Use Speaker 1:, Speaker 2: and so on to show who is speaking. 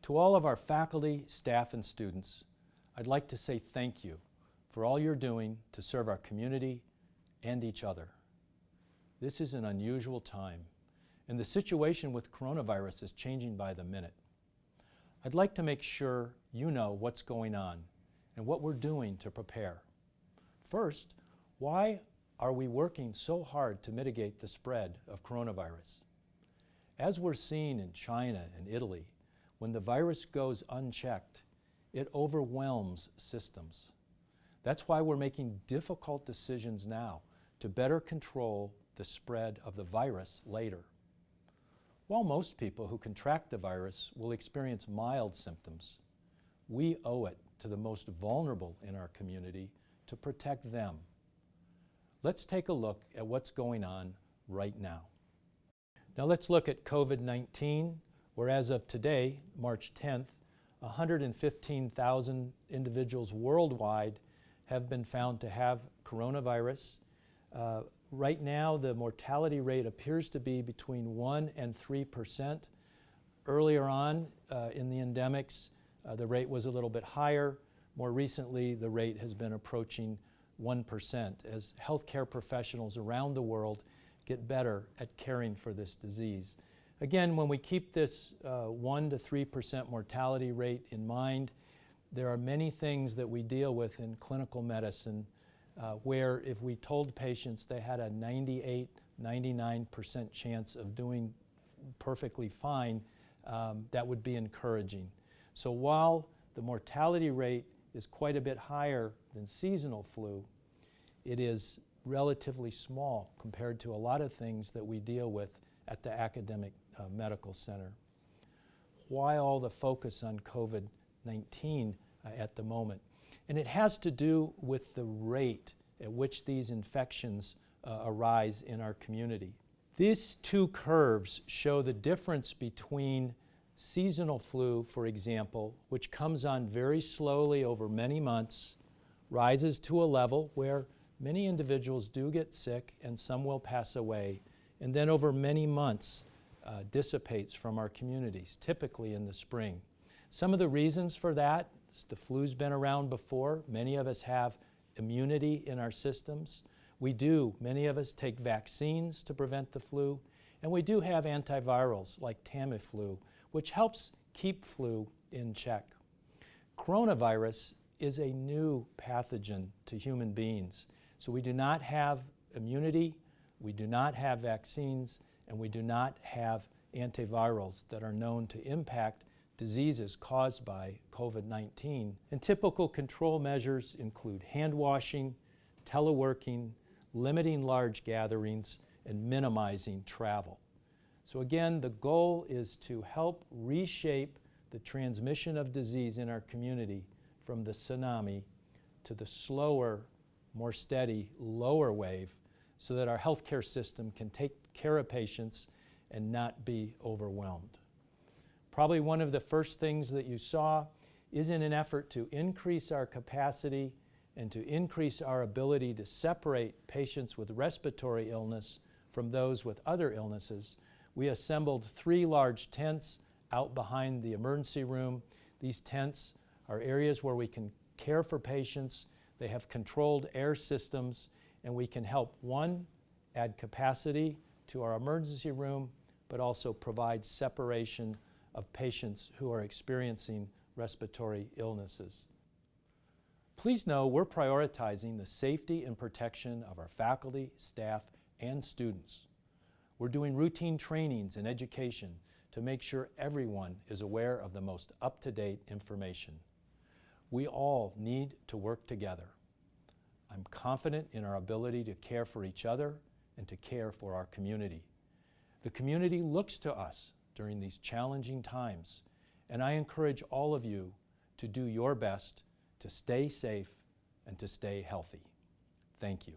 Speaker 1: To all of our faculty, staff, and students, I'd like to say thank you for all you're doing to serve our community and each other. This is an unusual time, and the situation with coronavirus is changing by the minute. I'd like to make sure you know what's going on and what we're doing to prepare. First, why are we working so hard to mitigate the spread of coronavirus? As we're seeing in China and Italy, when the virus goes unchecked, it overwhelms systems. That's why we're making difficult decisions now to better control the spread of the virus later. While most people who contract the virus will experience mild symptoms, we owe it to the most vulnerable in our community to protect them. Let's take a look at what's going on right now. Now let's look at COVID-19, where as of today, March 10th, 115,000 individuals worldwide have been found to have coronavirus. Right now, the mortality rate appears to be between 1% and 3%. Earlier on in the endemics, the rate was a little bit higher. More recently, the rate has been approaching 1% as healthcare professionals around the world get better at caring for this disease. Again, when we keep this 1% to 3% mortality rate in mind, there are many things that we deal with in clinical medicine where if we told patients they had a 98, 99% chance of doing perfectly fine, that would be encouraging. So while the mortality rate is quite a bit higher than seasonal flu, it is relatively small compared to a lot of things that we deal with at the academic medical center. Why all the focus on COVID-19 at the moment? And it has to do with the rate at which these infections arise in our community. These two curves show the difference between seasonal flu, for example, which comes on very slowly over many months, rises to a level where many individuals do get sick and some will pass away, and then over many months dissipates from our communities, typically in the spring. Some of the reasons for that is the flu's been around before. Many of us have immunity in our systems. Many of us take vaccines to prevent the flu, and we do have antivirals like Tamiflu, which helps keep flu in check. Coronavirus is a new pathogen to human beings, so we do not have immunity, we do not have vaccines, and we do not have antivirals that are known to impact diseases caused by COVID-19. And typical control measures include hand washing, teleworking, limiting large gatherings, and minimizing travel. So again, the goal is to help reshape the transmission of disease in our community from the tsunami to the slower, more steady, lower wave so that our healthcare system can take care of patients and not be overwhelmed. Probably one of the first things that you saw is in an effort to increase our capacity and to increase our ability to separate patients with respiratory illness from those with other illnesses. We assembled 3 large tents out behind the emergency room. These tents are areas where we can care for patients. They have controlled air systems, and we can help, one, add capacity to our emergency room, but also provide separation of patients who are experiencing respiratory illnesses. Please know we're prioritizing the safety and protection of our faculty, staff, and students. We're doing routine trainings and education to make sure everyone is aware of the most up-to-date information. We all need to work together. I'm confident in our ability to care for each other and to care for our community. The community looks to us during these challenging times, and I encourage all of you to do your best to stay safe and to stay healthy. Thank you.